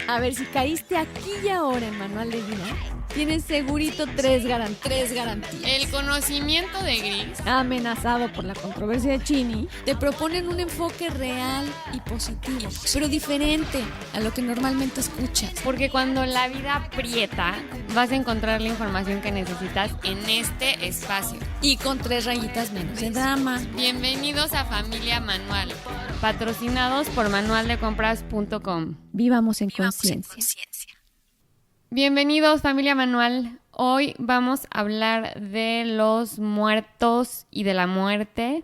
A ver, si caíste aquí y ahora en Manual de Vida, tienes segurito tres garantías. El conocimiento de Gris, Amenazado por la controversia de Chini, te proponen un enfoque real y positivo, pero diferente a lo que normalmente escuchas. porque cuando la vida aprieta, vas a encontrar la información que necesitas en este espacio. Y con 3 rayitas menos de drama. Bienvenidos a Familia Manual, patrocinados por manualdecompras.com. Vivamos en conciencia. Bienvenidos, Familia Manual. Hoy vamos a hablar de los muertos y de la muerte,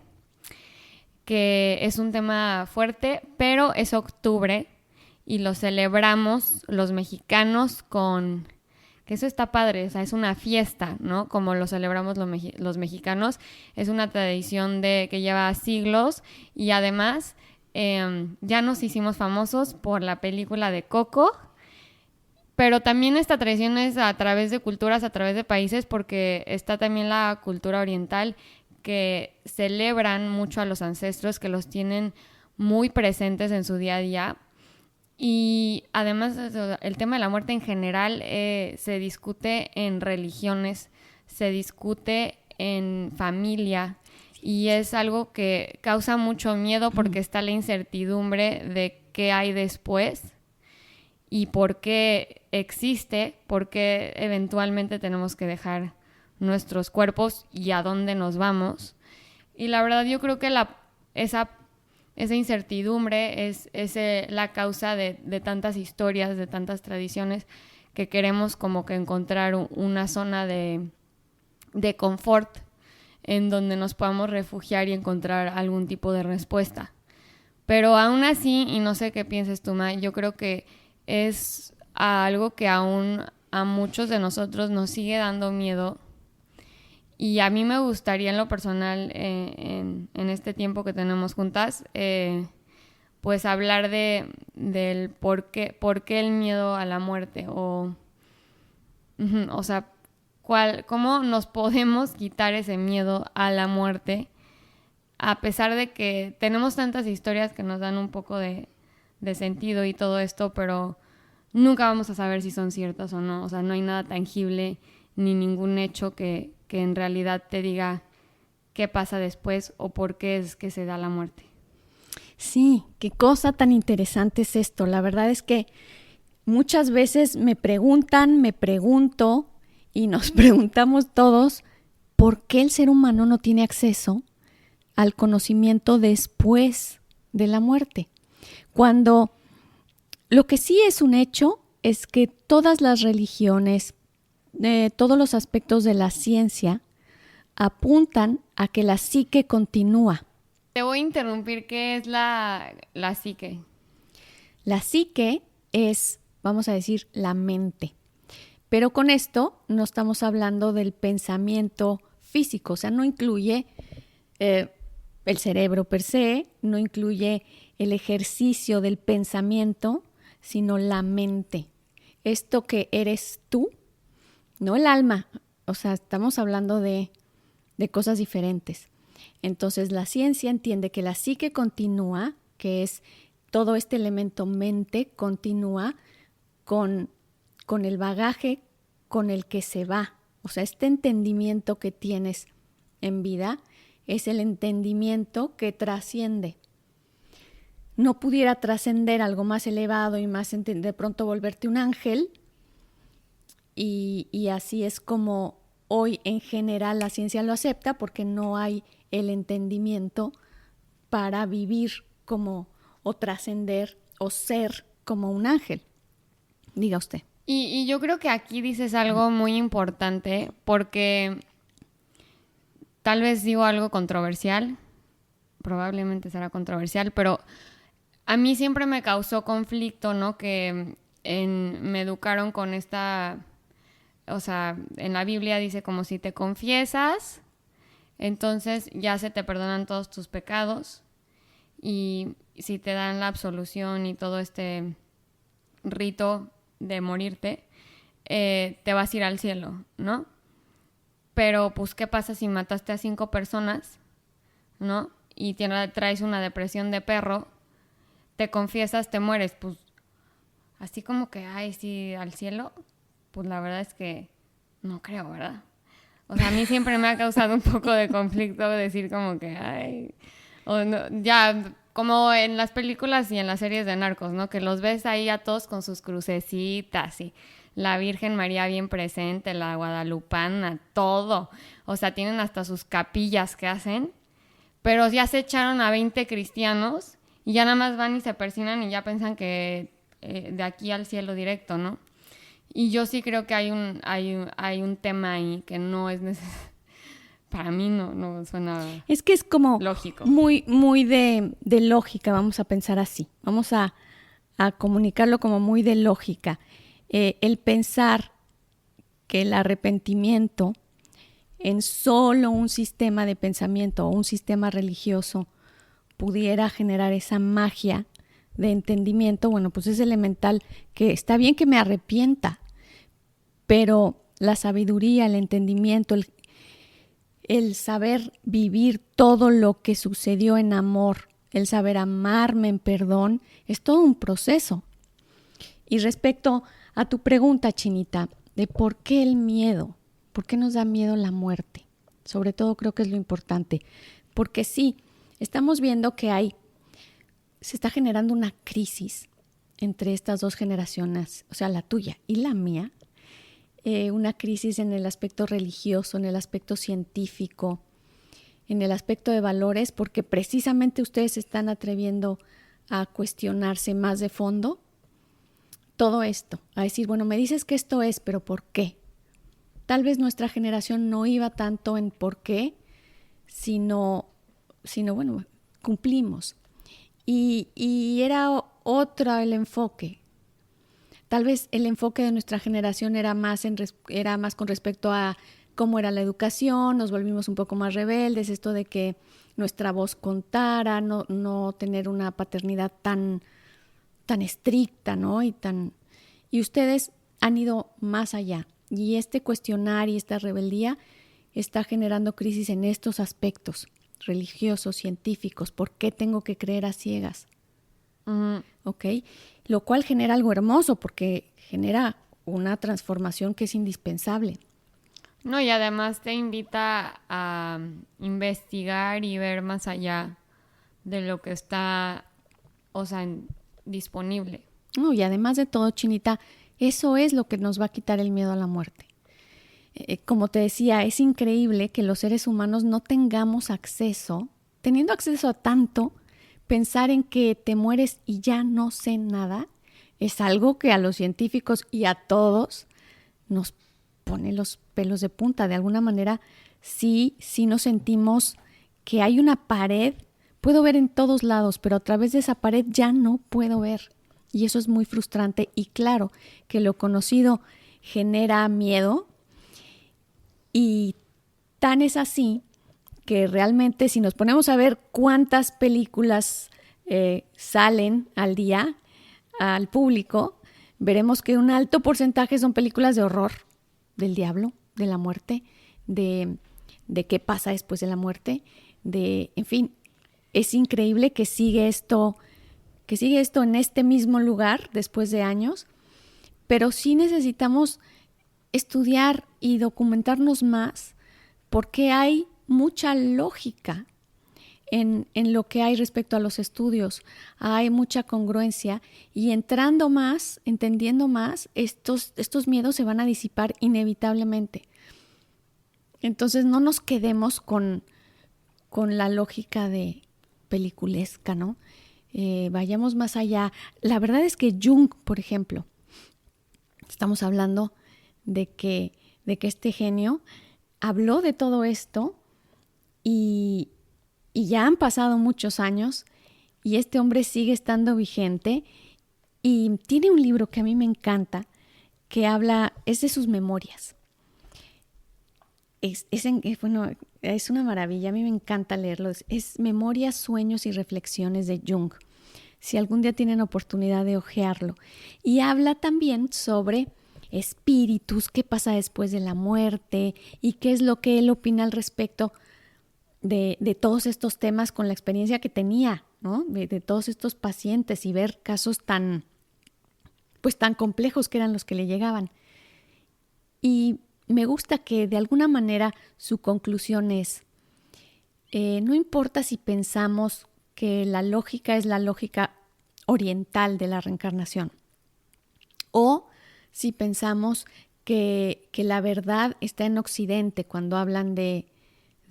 que es un tema fuerte, pero es octubre y lo celebramos los mexicanos con... que eso está padre, o sea, es una fiesta, ¿no? Como lo celebramos los mexicanos. Es una tradición que lleva siglos y además ya nos hicimos famosos por la película de Coco. Pero también esta tradición es a través de culturas, a través de países, porque está también la cultura oriental que celebran mucho a los ancestros, que los tienen muy presentes en su día a día. Y además el tema de la muerte en general se discute en religiones, se discute en familia y es algo que causa mucho miedo porque está la incertidumbre de qué hay después y por qué existe, por qué eventualmente tenemos que dejar nuestros cuerpos y a dónde nos vamos. Y la verdad yo creo que esa incertidumbre es la causa de tantas historias, de tantas tradiciones, que queremos como que encontrar una zona de confort en donde nos podamos refugiar y encontrar algún tipo de respuesta. Pero aún así, y no sé qué pienses tú, Ma, yo creo que es algo que aún a muchos de nosotros nos sigue dando miedo. Y a mí me gustaría en lo personal, en este tiempo que tenemos juntas, pues hablar del por qué el miedo a la muerte o sea, cómo nos podemos quitar ese miedo a la muerte a pesar de que tenemos tantas historias que nos dan un poco de sentido y todo esto, pero nunca vamos a saber si son ciertas o no. O sea, no hay nada tangible ni ningún hecho que en realidad te diga qué pasa después o por qué es que se da la muerte. Sí, qué cosa tan interesante es esto. La verdad es que muchas veces me pregunto y nos preguntamos todos por qué el ser humano no tiene acceso al conocimiento después de la muerte. Cuando lo que sí es un hecho es que todas las religiones, todos los aspectos de la ciencia apuntan a que la psique continúa. Te voy a interrumpir. ¿Qué es la psique? La psique es, vamos a decir, la mente. Pero con esto no estamos hablando del pensamiento físico, o sea, no incluye el cerebro per se, no incluye el ejercicio del pensamiento, sino la mente. Esto que eres tú, no el alma, o sea, estamos hablando de cosas diferentes. Entonces, la ciencia entiende que la psique continúa, que es todo este elemento mente, continúa con el bagaje con el que se va. O sea, este entendimiento que tienes en vida es el entendimiento que trasciende. No pudiera trascender algo más elevado y más de pronto volverte un ángel. Y así es como hoy en general la ciencia lo acepta, porque no hay el entendimiento para vivir como o trascender o ser como un ángel. Diga usted. Y yo creo que aquí dices algo muy importante, porque tal vez digo algo controversial, probablemente será controversial, pero a mí siempre me causó conflicto, ¿no? Que me educaron con esta, o sea, en la Biblia dice como si te confiesas, entonces ya se te perdonan todos tus pecados, y si te dan la absolución y todo este rito de morirte, te vas a ir al cielo, ¿no? Pero pues, ¿qué pasa si mataste a 5 personas, ¿no? Y traes una depresión de perro, te confiesas, te mueres, pues así como que, ay, sí, al cielo, pues la verdad es que no creo, ¿verdad? O sea, a mí siempre me ha causado un poco de conflicto decir como que, ay, o no, ya, como en las películas y en las series de narcos, ¿no? Que los ves ahí a todos con sus crucecitas y la Virgen María bien presente, la guadalupana, todo. O sea, tienen hasta sus capillas que hacen, pero ya se echaron a 20 cristianos y ya nada más van y se persignan y ya piensan que de aquí al cielo directo, ¿no? Y yo sí creo que hay un tema ahí que no es necesario. Para mí no suena Es que es como lógico. muy de lógica, vamos a pensar así. Vamos a comunicarlo como muy de lógica. El pensar que el arrepentimiento en solo un sistema de pensamiento o un sistema religioso pudiera generar esa magia de entendimiento, bueno, pues es elemental, que está bien que me arrepienta, pero la sabiduría, el entendimiento, el saber vivir todo lo que sucedió en amor, el saber amarme en perdón, es todo un proceso. Y respecto a tu pregunta, Chinita, de por qué el miedo, por qué nos da miedo la muerte, sobre todo creo que es lo importante, porque sí, estamos viendo que se está generando una crisis entre estas dos generaciones, o sea, la tuya y la mía, una crisis en el aspecto religioso, en el aspecto científico, en el aspecto de valores, porque precisamente ustedes se están atreviendo a cuestionarse más de fondo todo esto, a decir, bueno, me dices que esto es, pero ¿por qué? Tal vez nuestra generación no iba tanto en por qué, sino bueno, cumplimos. Y era otro el enfoque. Tal vez el enfoque de nuestra generación era más con respecto a cómo era la educación, nos volvimos un poco más rebeldes, esto de que nuestra voz contara, no tener una paternidad tan estricta, ¿no? Y ustedes han ido más allá. Y este cuestionar y esta rebeldía está generando crisis en estos aspectos religiosos, científicos. ¿Por qué tengo que creer a ciegas? ¿Ok? Lo cual genera algo hermoso porque genera una transformación que es indispensable. No, y además te invita a investigar y ver más allá de lo que está, o sea, disponible. No, y además de todo, Chinita, eso es lo que nos va a quitar el miedo a la muerte. Como te decía, es increíble que los seres humanos no tengamos acceso, teniendo acceso a tanto, pensar en que te mueres y ya no sé nada, es algo que a los científicos y a todos nos pone los pelos de punta. De alguna manera, sí nos sentimos que hay una pared, puedo ver en todos lados, pero a través de esa pared ya no puedo ver. Y eso es muy frustrante. Y claro, que lo conocido genera miedo. Y tan es así que realmente si nos ponemos a ver cuántas películas salen al día al público, veremos que un alto porcentaje son películas de horror, del diablo, de la muerte, de qué pasa después de la muerte, en fin, es increíble que sigue esto en este mismo lugar después de años, pero sí necesitamos estudiar y documentarnos más porque hay mucha lógica en lo que hay respecto a los estudios. Hay mucha congruencia y entrando más, entendiendo más, estos miedos se van a disipar inevitablemente. Entonces no nos quedemos con la lógica de peliculesca, ¿no? Vayamos más allá. La verdad es que Jung, por ejemplo, estamos hablando de que este genio habló de todo esto y ya han pasado muchos años y este hombre sigue estando vigente y tiene un libro que a mí me encanta que es de sus memorias. Es una maravilla, a mí me encanta leerlo. Es Memorias, Sueños y Reflexiones de Jung. Si algún día tienen oportunidad de hojearlo. Y habla también sobre espíritus, qué pasa después de la muerte y qué es lo que él opina al respecto de todos estos temas con la experiencia que tenía, ¿no? De todos estos pacientes y ver casos tan pues tan complejos que eran los que le llegaban. Y me gusta que de alguna manera su conclusión es, no importa si pensamos que la lógica es la lógica oriental de la reencarnación, o si pensamos que la verdad está en Occidente cuando hablan de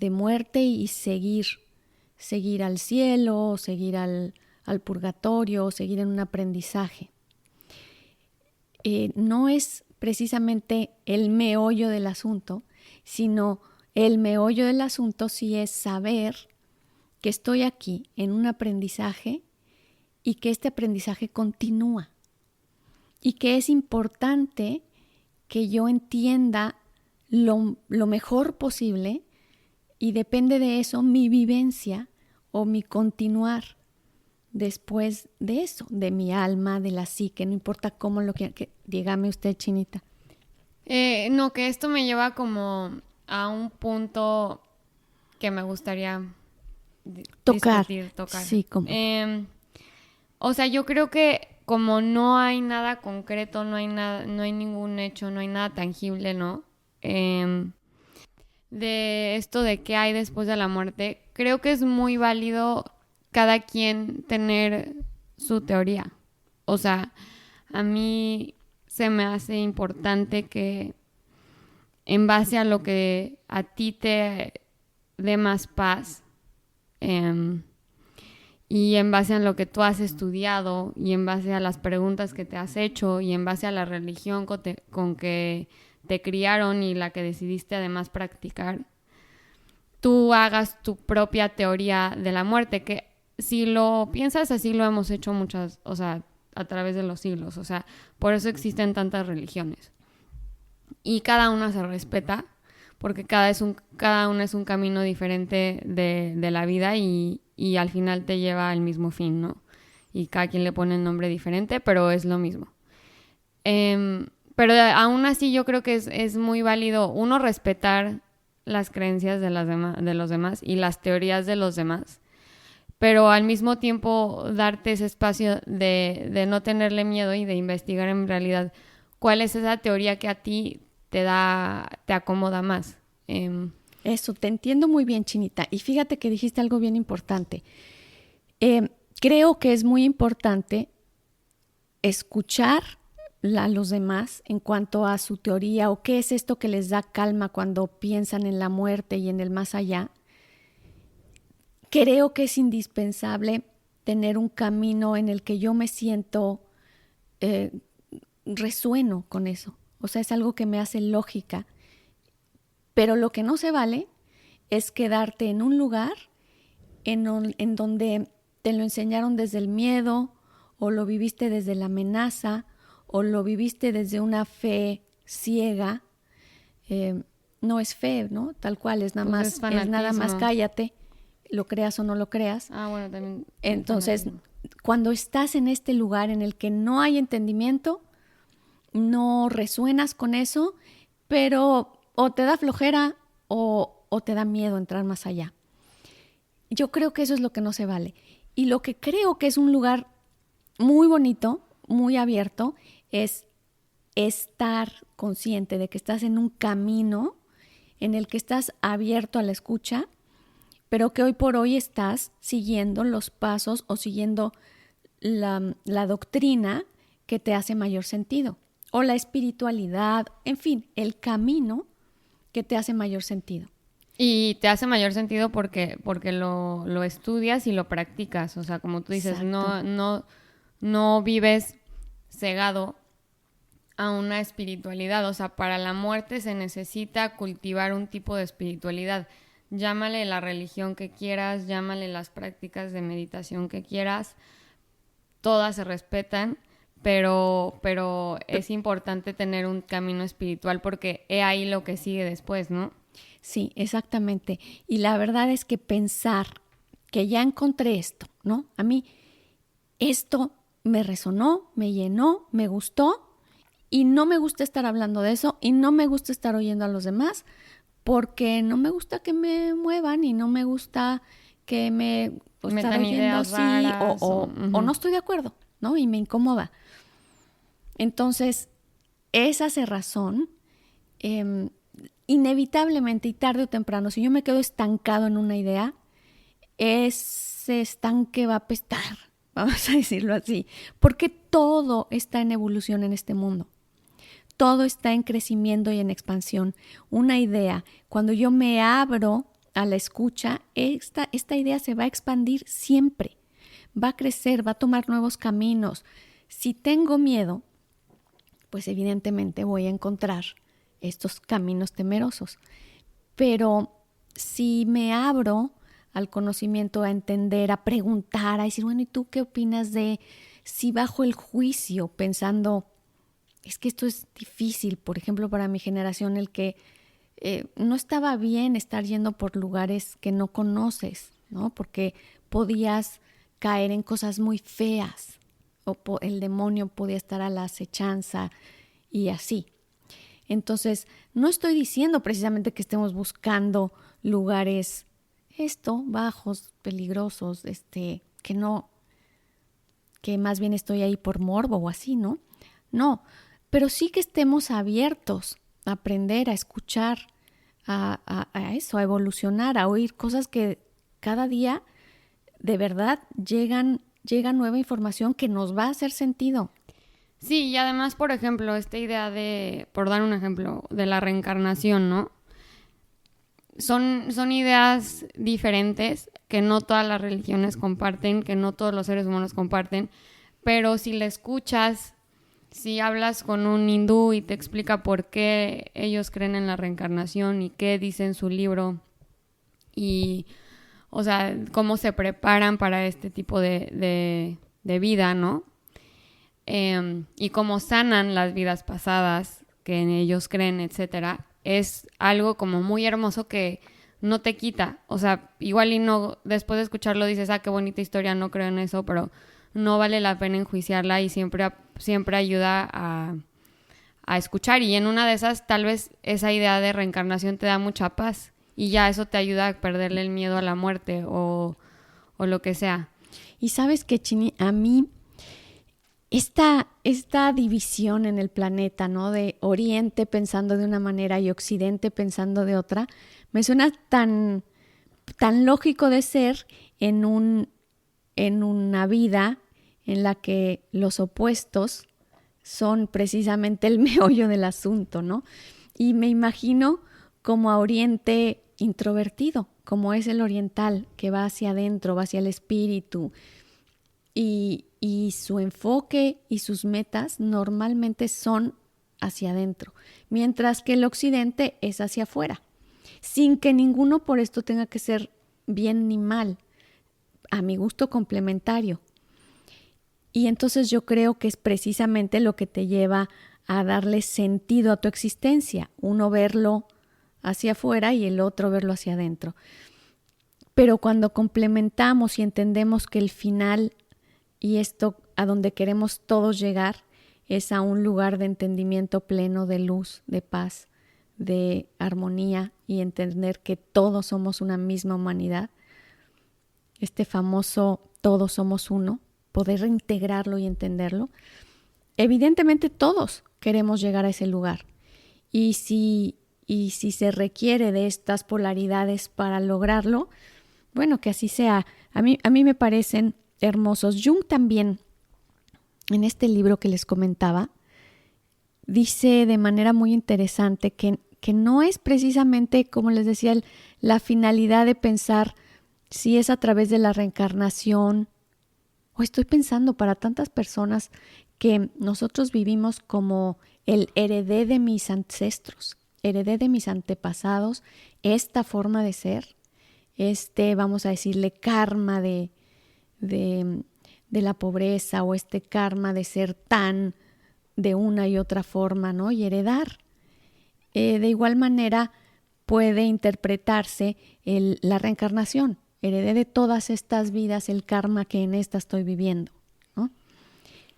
muerte y seguir al cielo, seguir al purgatorio, seguir en un aprendizaje. No es precisamente el meollo del asunto, sino el meollo del asunto sí es saber que estoy aquí en un aprendizaje y que este aprendizaje continúa y que es importante que yo entienda lo mejor posible y depende de eso mi vivencia o mi continuar después de eso, de mi alma, de la psique, no importa cómo lo que dígame usted, Chinita. No, que esto me lleva como a un punto que me gustaría tocar. Tocar. Sí, como. O sea, yo creo que como no hay nada concreto, no hay ningún hecho, no hay nada tangible, ¿no? De esto de qué hay después de la muerte, creo que es muy válido cada quien tener su teoría. O sea, a mí se me hace importante que en base a lo que a ti te dé más paz, y en base a lo que tú has estudiado y en base a las preguntas que te has hecho y en base a la religión con que te criaron y la que decidiste además practicar, tú hagas tu propia teoría de la muerte, que si lo piensas así lo hemos hecho muchas, o sea, a través de los siglos, o sea, por eso existen tantas religiones. Y cada una se respeta, porque cada una es un camino diferente de la vida y al final te lleva al mismo fin, ¿no? Y cada quien le pone el nombre diferente, pero es lo mismo. Pero aún así yo creo que es muy válido, uno, respetar las creencias de los demás y las teorías de los demás, pero al mismo tiempo darte ese espacio de no tenerle miedo y de investigar en realidad cuál es esa teoría que a ti te acomoda más. Eso, te entiendo muy bien, Chinita. Y fíjate que dijiste algo bien importante. Creo que es muy importante escuchar a los demás en cuanto a su teoría o qué es esto que les da calma cuando piensan en la muerte y en el más allá. Creo que es indispensable tener un camino en el que yo me siento, resueno con eso. O sea, es algo que me hace lógica. Pero lo que no se vale es quedarte en un lugar en donde te lo enseñaron desde el miedo, o lo viviste desde la amenaza, o lo viviste desde una fe ciega. No es fe, ¿no? Tal cual, es nada Pues más, es nada más cállate, lo creas o no lo creas. Bueno, también. Entonces, cuando estás en este lugar en el que no hay entendimiento, no resuenas con eso, pero o te da flojera o te da miedo entrar más allá. Yo creo que eso es lo que no se vale. Y lo que creo que es un lugar muy bonito, muy abierto, es estar consciente de que estás en un camino en el que estás abierto a la escucha, pero que hoy por hoy estás siguiendo los pasos o siguiendo la doctrina que te hace mayor sentido, o la espiritualidad, en fin, el camino que te hace mayor sentido. Y te hace mayor sentido porque lo estudias y lo practicas. O sea, como tú dices, no vives cegado a una espiritualidad. O sea, para la muerte se necesita cultivar un tipo de espiritualidad. Llámale la religión que quieras, llámale las prácticas de meditación que quieras. Todas se respetan, pero es importante tener un camino espiritual porque he ahí lo que sigue después, ¿no? Sí, exactamente. Y la verdad es que pensar que ya encontré esto, ¿no? A mí esto me resonó, me llenó, me gustó y no me gusta estar hablando de eso y no me gusta estar oyendo a los demás porque no me gusta que me muevan y no me gusta que me estar oyendo ideas raras, o no estoy de acuerdo, ¿no? Y me incomoda. Entonces, esa cerrazón, inevitablemente y tarde o temprano, si yo me quedo estancado en una idea, ese estanque va a apestar, vamos a decirlo así, porque todo está en evolución en este mundo. Todo está en crecimiento y en expansión. Una idea, cuando yo me abro a la escucha, esta idea se va a expandir siempre, va a crecer, va a tomar nuevos caminos. Si tengo miedo, pues evidentemente voy a encontrar estos caminos temerosos. Pero si me abro al conocimiento, a entender, a preguntar, a decir, bueno, ¿y tú qué opinas de si bajo el juicio pensando, es que esto es difícil, por ejemplo, para mi generación, el que no estaba bien estar yendo por lugares que no conoces, ¿no? Porque podías caer en cosas muy feas, o el demonio podía estar a la acechanza y así. Entonces, no estoy diciendo precisamente que estemos buscando lugares bajos, peligrosos, que más bien estoy ahí por morbo o así, ¿no? No, pero sí que estemos abiertos a aprender, a escuchar, a evolucionar, a oír cosas que cada día de verdad llega nueva información que nos va a hacer sentido. Sí, y además, por ejemplo, esta idea de, por dar un ejemplo, de la reencarnación, ¿no? Son ideas diferentes que no todas las religiones comparten, que no todos los seres humanos comparten, pero si le escuchas, si hablas con un hindú y te explica por qué ellos creen en la reencarnación y qué dice en su libro y, o sea, cómo se preparan para este tipo de vida, ¿no? Y cómo sanan las vidas pasadas que en ellos creen, etcétera, es algo como muy hermoso que no te quita. O sea, igual y no, después de escucharlo dices, qué bonita historia, no creo en eso, pero no vale la pena enjuiciarla y siempre ayuda a escuchar. Y en una de esas, tal vez esa idea de reencarnación te da mucha paz y ya eso te ayuda a perderle el miedo a la muerte o lo que sea. Y sabes que, Chini, a mí esta división en el planeta, ¿no? De Oriente pensando de una manera y Occidente pensando de otra, me suena tan lógico de ser en una vida en la que los opuestos son precisamente el meollo del asunto, ¿no? Y me imagino como a Oriente introvertido, como es el oriental, que va hacia adentro, va hacia el espíritu, y su enfoque y sus metas normalmente son hacia adentro, mientras que el occidente es hacia afuera, sin que ninguno por esto tenga que ser bien ni mal, a mi gusto complementario. Y entonces yo creo que es precisamente lo que te lleva a darle sentido a tu existencia, uno verlo hacia afuera y el otro verlo hacia adentro. Pero cuando complementamos y entendemos que el final y esto a donde queremos todos llegar es a un lugar de entendimiento pleno, de luz, de paz, de armonía y entender que todos somos una misma humanidad. Este famoso todos somos uno, poder reintegrarlo y entenderlo. Evidentemente todos queremos llegar a ese lugar. Y si se requiere de estas polaridades para lograrlo, bueno, que así sea. A mí me parecen hermosos. Jung también, en este libro que les comentaba, dice de manera muy interesante que no es precisamente, como les decía, la finalidad de pensar si es a través de la reencarnación, o estoy pensando para tantas personas que nosotros vivimos como el heredé de mis ancestros, heredé de mis antepasados, esta forma de ser, vamos a decirle, karma de la pobreza o este karma de ser tan de una y otra forma, ¿no? Y heredar. De igual manera puede interpretarse la reencarnación. Heredé de todas estas vidas el karma que en esta estoy viviendo, ¿no?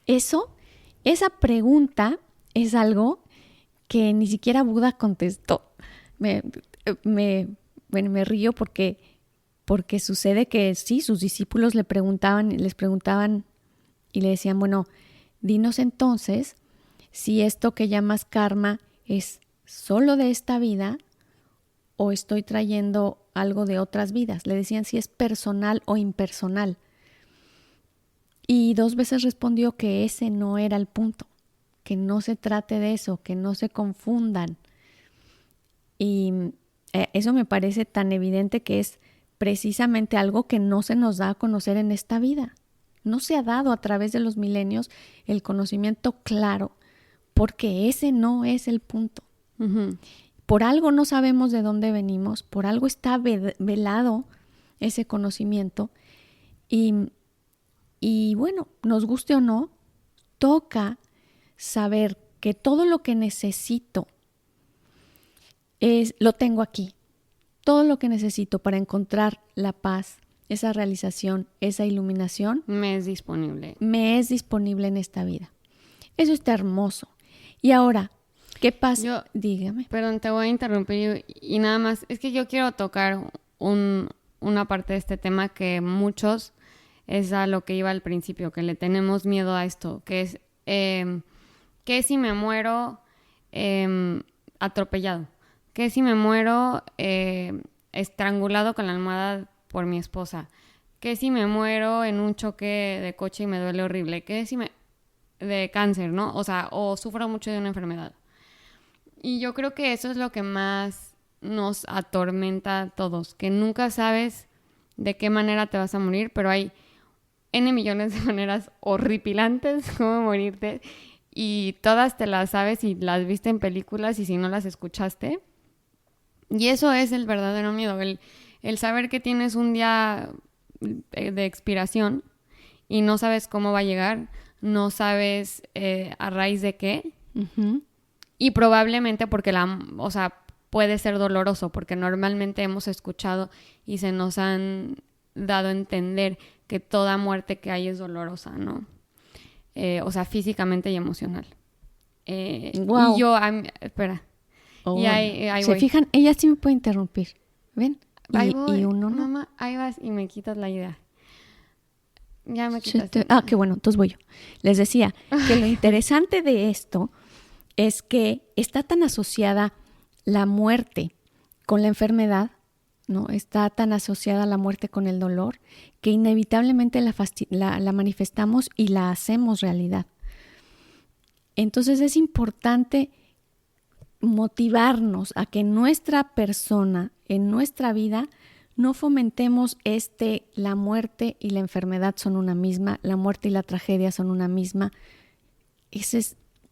Esa pregunta es algo que ni siquiera Buda contestó. Me río porque sucede que sí, sus discípulos les preguntaban y le decían, bueno, dinos entonces, si esto que llamas karma es solo de esta vida o estoy trayendo algo de otras vidas. Le decían si es personal o impersonal. Y 2 veces respondió que ese no era el punto, que no se trate de eso, que no se confundan. Y eso me parece tan evidente que es precisamente algo que no se nos da a conocer en esta vida. No se ha dado a través de los milenios el conocimiento claro, porque ese no es el punto. Uh-huh. Por algo no sabemos de dónde venimos, por algo está velado ese conocimiento y bueno, nos guste o no, toca saber que todo lo que necesito lo tengo aquí. Todo lo que necesito para encontrar la paz, esa realización, esa iluminación, me es disponible. Me es disponible en esta vida. Eso está hermoso. Y ahora, ¿qué pasa? Dígame. Perdón, te voy a interrumpir y nada más. Es que yo quiero tocar una parte de este tema que muchos es a lo que iba al principio, que le tenemos miedo a esto, que es ¿qué si me muero atropellado? ¿Qué si me muero estrangulado con la almohada por mi esposa? ¿Qué si me muero en un choque de coche y me duele horrible? ¿Qué si de cáncer, ¿no? O sea, o sufro mucho de una enfermedad. Y yo creo que eso es lo que más nos atormenta a todos, que nunca sabes de qué manera te vas a morir, pero hay N millones de maneras horripilantes como morirte y todas te las sabes y las viste en películas y si no las escuchaste. Y eso es el verdadero miedo, el saber que tienes un día de expiración y no sabes cómo va a llegar, no sabes a raíz de qué. Uh-huh. Y probablemente porque puede ser doloroso, porque normalmente hemos escuchado y se nos han dado a entender que toda muerte que hay es dolorosa, ¿no? Físicamente y emocional. Wow. Y yo, espera. Oh, y ahí ¿se voy. fijan? Ella sí me puede interrumpir. ¿Ven? Ahí voy. Y uno no. Mamá, ahí vas y me quitas la idea. Ya me quitaste. quitaste. Qué bueno, entonces voy yo. Les decía que lo interesante de esto es que está tan asociada la muerte con la enfermedad, ¿no? Está tan asociada la muerte con el dolor que inevitablemente la manifestamos y la hacemos realidad. Entonces es importante motivarnos a que en nuestra persona, en nuestra vida, no fomentemos la muerte y la enfermedad son una misma, la muerte y la tragedia son una misma. Ese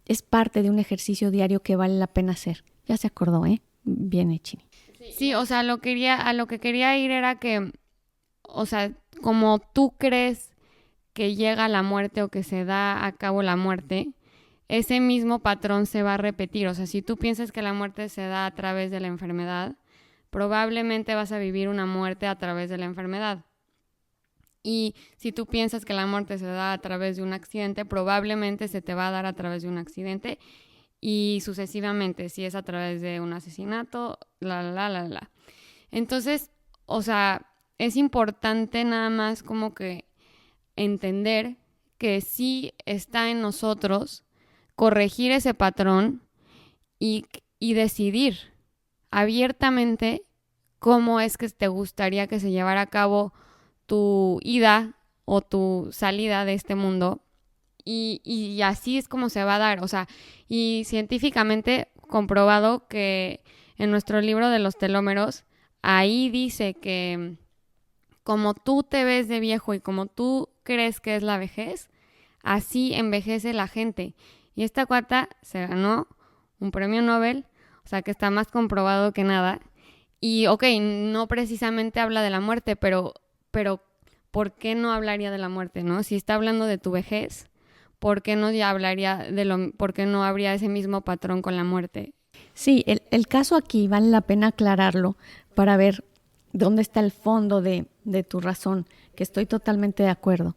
es parte de un ejercicio diario que vale la pena hacer. Ya se acordó, ¿eh? Bien, Chini. Sí, o sea, a lo que quería ir era que, o sea, como tú crees que llega la muerte o que se da a cabo la muerte, ese mismo patrón se va a repetir. O sea, si tú piensas que la muerte se da a través de la enfermedad, probablemente vas a vivir una muerte a través de la enfermedad. Y si tú piensas que la muerte se da a través de un accidente, probablemente se te va a dar a través de un accidente y sucesivamente, si es a través de un asesinato, Entonces, o sea, es importante nada más como que entender que sí está en nosotros corregir ese patrón y decidir abiertamente cómo es que te gustaría que se llevara a cabo tu ida o tu salida de este mundo y así es como se va a dar, o sea, y científicamente comprobado que en nuestro libro de los telómeros, ahí dice que como tú te ves de viejo y como tú crees que es la vejez, así envejece la gente. Y esta cuata se ganó un premio Nobel, o sea que está más comprobado que nada. Y no precisamente habla de la muerte, pero ¿por qué no hablaría de la muerte, no? Si está hablando de tu vejez, ¿por qué no ya hablaría por qué no habría ese mismo patrón con la muerte? Sí, el caso aquí vale la pena aclararlo para ver dónde está el fondo de tu razón, que estoy totalmente de acuerdo.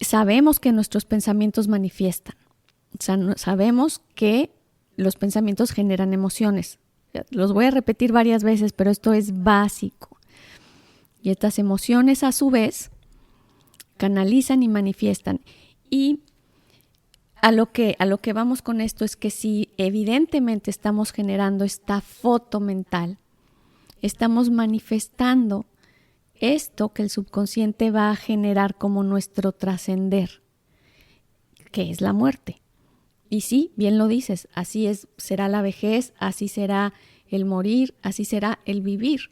Sabemos que nuestros pensamientos manifiestan. O sea, sabemos que los pensamientos generan emociones. Los voy a repetir varias veces, pero esto es básico. Y estas emociones, a su vez, canalizan y manifiestan. Y a lo que vamos con esto es que si evidentemente estamos generando esta foto mental, estamos manifestando esto que el subconsciente va a generar como nuestro trascender, que es la muerte. Y sí, bien lo dices, así es, será la vejez, así será el morir, así será el vivir.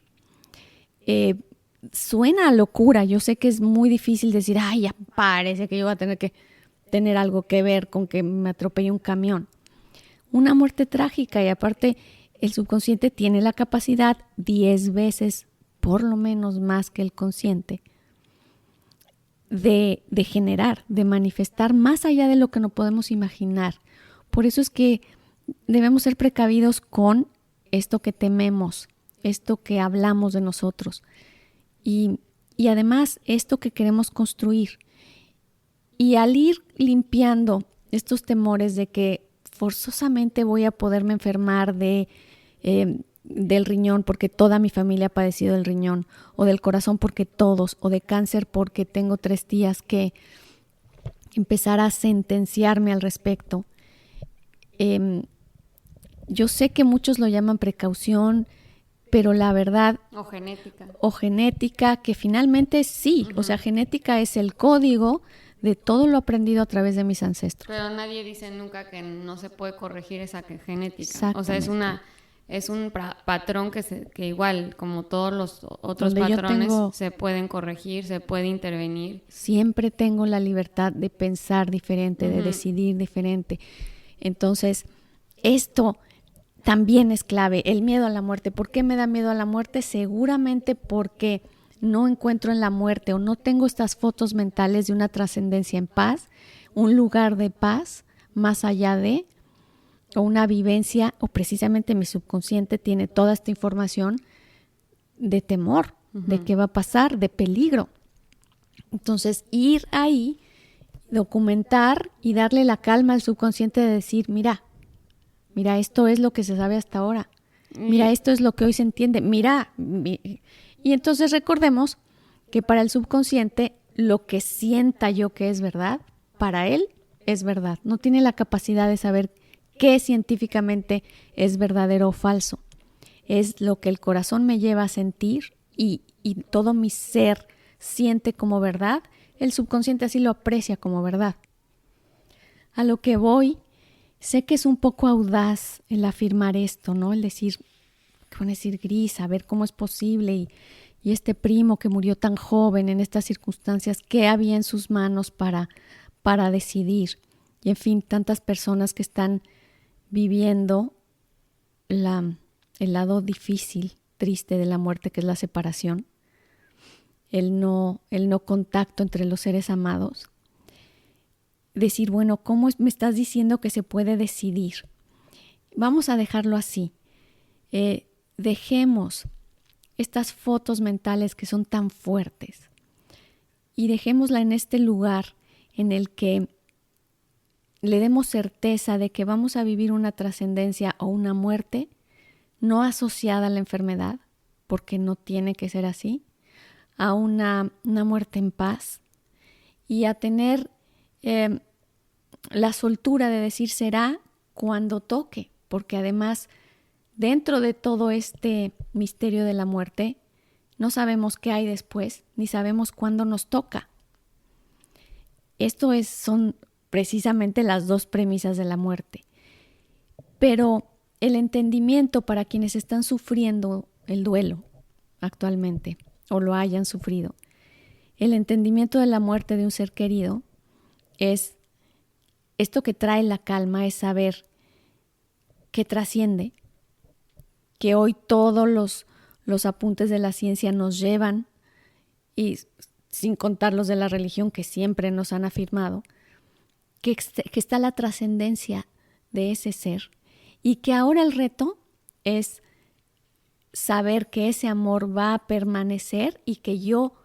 Suena a locura, yo sé que es muy difícil decir, ay, ya parece que yo voy a tener que tener algo que ver con que me atropelle un camión. Una muerte trágica, y aparte el subconsciente tiene la capacidad 10 veces, por lo menos más que el consciente, de generar, de manifestar más allá de lo que no podemos imaginar. Por eso es que debemos ser precavidos con esto que tememos, esto que hablamos de nosotros y además esto que queremos construir. Y al ir limpiando estos temores de que forzosamente voy a poderme enfermar del riñón porque toda mi familia ha padecido del riñón, o del corazón porque todos, o de cáncer porque tengo 3 tías, que empezar a sentenciarme al respecto. Yo sé que muchos lo llaman precaución, pero la verdad... O genética, que finalmente sí. O sea, genética es el código de todo lo aprendido a través de mis ancestros. Pero nadie dice nunca que no se puede corregir esa genética. O sea, es un patrón que igual, como todos los otros patrones, se pueden corregir, se puede intervenir. Siempre tengo la libertad de pensar diferente, de decidir diferente. Entonces, esto también es clave, el miedo a la muerte. ¿Por qué me da miedo a la muerte? Seguramente porque no encuentro en la muerte o no tengo estas fotos mentales de una trascendencia en paz, un lugar de paz más allá de, o una vivencia, o precisamente mi subconsciente tiene toda esta información de temor, de qué va a pasar, de peligro. Entonces, ir ahí, documentar y darle la calma al subconsciente de decir, mira, esto es lo que se sabe hasta ahora. Mira, esto es lo que hoy se entiende. Mira. Y entonces recordemos que para el subconsciente lo que sienta yo que es verdad, para él es verdad. No tiene la capacidad de saber qué científicamente es verdadero o falso. Es lo que el corazón me lleva a sentir y todo mi ser siente como verdad. El subconsciente así lo aprecia como verdad. A lo que voy, sé que es un poco audaz el afirmar esto, ¿no? El decir, Gris, a ver cómo es posible y este primo que murió tan joven en estas circunstancias, ¿qué había en sus manos para decidir? Y en fin, tantas personas que están viviendo el lado difícil, triste de la muerte, que es la separación, el no contacto entre los seres amados. Decir, bueno, ¿cómo me estás diciendo que se puede decidir? Vamos a dejarlo así. Dejemos estas fotos mentales que son tan fuertes y dejémosla en este lugar en el que le demos certeza de que vamos a vivir una trascendencia o una muerte no asociada a la enfermedad, porque no tiene que ser así, a una muerte en paz y a tener la soltura de decir será cuando toque, porque además dentro de todo este misterio de la muerte no sabemos qué hay después, ni sabemos cuándo nos toca. Son precisamente las 2 premisas de la muerte. Pero el entendimiento para quienes están sufriendo el duelo actualmente o lo hayan sufrido, el entendimiento de la muerte de un ser querido es esto que trae la calma, es saber que trasciende, que hoy todos los apuntes de la ciencia nos llevan, y sin contar los de la religión que siempre nos han afirmado, que está la trascendencia de ese ser y que ahora el reto es saber que ese amor va a permanecer y que yo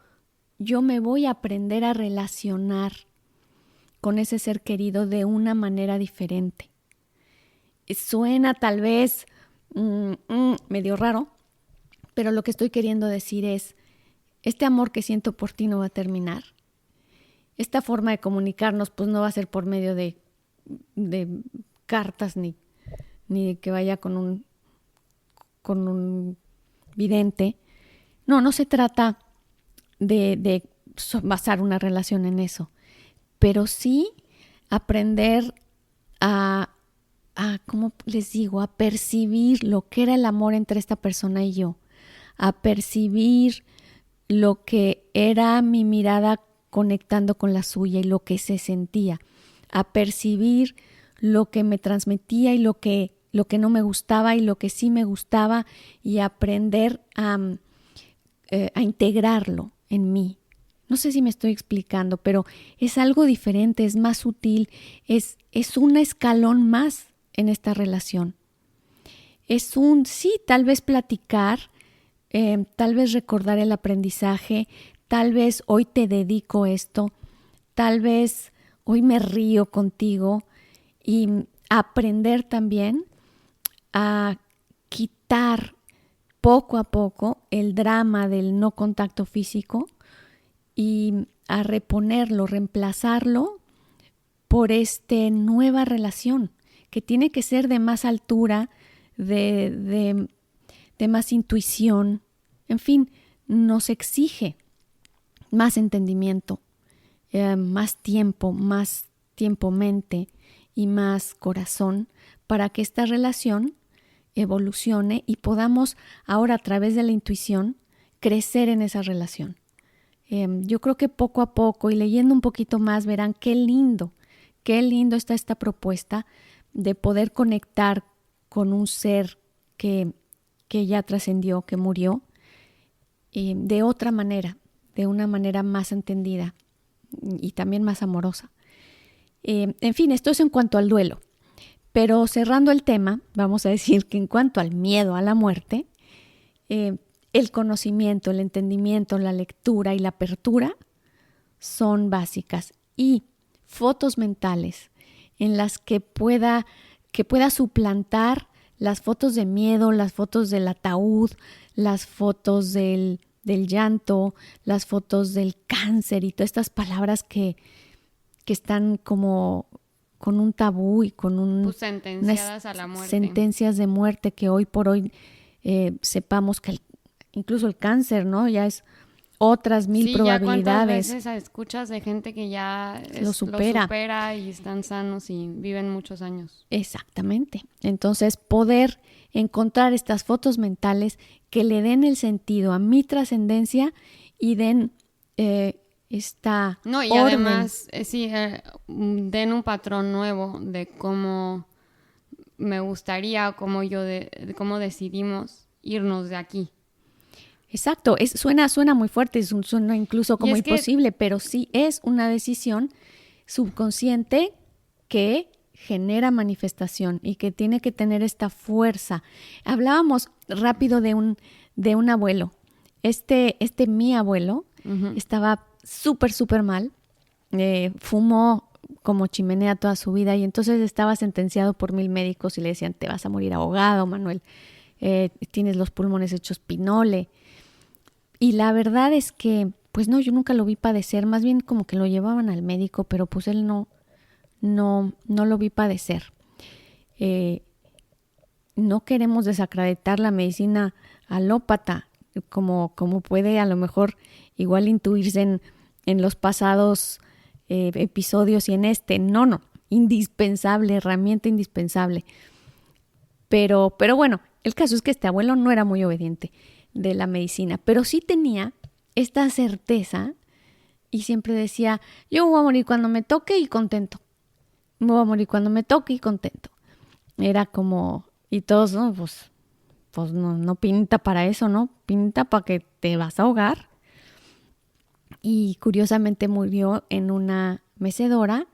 me voy a aprender a relacionar con ese ser querido de una manera diferente. Suena tal vez medio raro, pero lo que estoy queriendo decir es, este amor que siento por ti no va a terminar. Esta forma de comunicarnos pues no va a ser por medio de de cartas ni de que vaya con un vidente. No se trata de basar una relación en eso, pero sí aprender ¿cómo les digo? A percibir lo que era el amor entre esta persona y yo, a percibir lo que era mi mirada conectando con la suya y lo que se sentía, a percibir lo que me transmitía y lo que no me gustaba y lo que sí me gustaba, y aprender a integrarlo en mí. No sé si me estoy explicando, pero es algo diferente, es más sutil, es un escalón más en esta relación. Sí, tal vez platicar, tal vez recordar el aprendizaje, tal vez hoy te dedico esto, tal vez hoy me río contigo, y aprender también a quitar poco a poco el drama del no contacto físico y a reponerlo, reemplazarlo por esta nueva relación que tiene que ser de más altura, de más intuición. En fin, nos exige más entendimiento, más tiempo mente y más corazón, para que esta relación evolucione y podamos ahora, a través de la intuición, crecer en esa relación. Yo creo que poco a poco, y leyendo un poquito más, verán qué lindo está esta propuesta de poder conectar con un ser que ya trascendió, que murió, de otra manera, de una manera más entendida y también más amorosa. En fin, esto es en cuanto al duelo. Pero cerrando el tema, vamos a decir que en cuanto al miedo a la muerte, el conocimiento, el entendimiento, la lectura y la apertura son básicas. Y fotos mentales en las que pueda suplantar las fotos de miedo, las fotos del ataúd, las fotos del llanto, las fotos del cáncer y todas estas palabras que están como con un tabú y con pues sentenciadas a la muerte. Sentencias de muerte, que hoy por hoy sepamos que incluso el cáncer, ¿no? Ya es otras 1000 probabilidades. Ya cuántas veces escuchas de gente que ya lo supera y están sanos y viven muchos años. Exactamente. Entonces, poder encontrar estas fotos mentales que le den el sentido a mi trascendencia y den esta y orden. Además, den un patrón nuevo de cómo me gustaría, cómo cómo decidimos irnos de aquí. Exacto, suena muy fuerte, suena incluso como imposible, pero sí es una decisión subconsciente que genera manifestación y que tiene que tener esta fuerza. Hablábamos rápido de un abuelo. Mi abuelo estaba súper mal, fumó como chimenea toda su vida y entonces estaba sentenciado por 1000 médicos y le decían: te vas a morir ahogado, Manuel, tienes los pulmones hechos pinole. Y la verdad es que, pues no, yo nunca lo vi padecer, más bien como que lo llevaban al médico, pero pues él no lo vi padecer. No queremos desacreditar la medicina alópata, como puede a lo mejor igual intuirse en los pasados episodios y en este. No, indispensable, herramienta indispensable. Pero bueno, el caso es que este abuelo no era muy obediente de la medicina, pero sí tenía esta certeza y siempre decía: yo voy a morir cuando me toque y contento. Me voy a morir cuando me toque y contento. Era como, y todos, ¿no? Pues no pinta para eso, ¿no? Pinta para que te vas a ahogar. Y curiosamente murió en una mecedora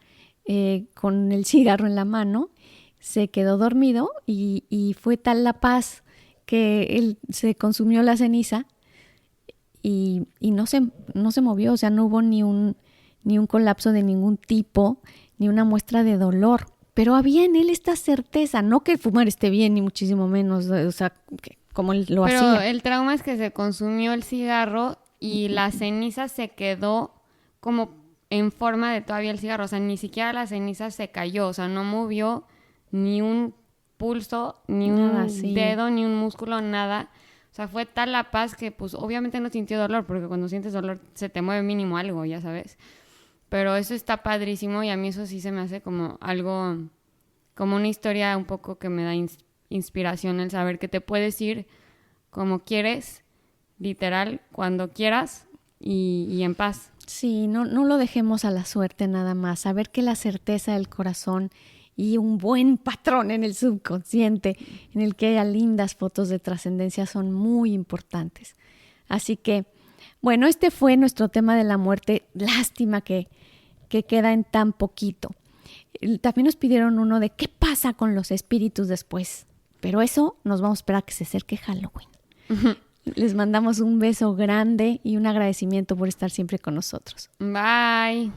con el cigarro en la mano. Se quedó dormido y fue tal la paz que él se consumió la ceniza y no se movió, o sea, no hubo ni un colapso de ningún tipo, ni una muestra de dolor. Pero había en él esta certeza, no que fumar esté bien, ni muchísimo menos, o sea, como él lo hacía. Pero el trauma es que se consumió el cigarro y la ceniza se quedó como en forma de todavía el cigarro, o sea, ni siquiera la ceniza se cayó, o sea, no movió ni un pulso, ni Nada, un sí. dedo, ni un músculo, nada. O sea, fue tal la paz que pues obviamente no sintió dolor, porque cuando sientes dolor se te mueve mínimo algo, ya sabes. Pero eso está padrísimo y a mí eso sí se me hace como algo, como una historia un poco que me da inspiración, el saber que te puedes ir como quieres, literal, cuando quieras y en paz. Sí, no lo dejemos a la suerte nada más. Saber que la certeza del corazón y un buen patrón en el subconsciente en el que haya lindas fotos de trascendencia son muy importantes. Así que, bueno, este fue nuestro tema de la muerte. Lástima que queda en tan poquito. También nos pidieron uno de qué pasa con los espíritus después. Pero eso nos vamos a esperar a que se acerque Halloween. Les mandamos un beso grande y un agradecimiento por estar siempre con nosotros. Bye.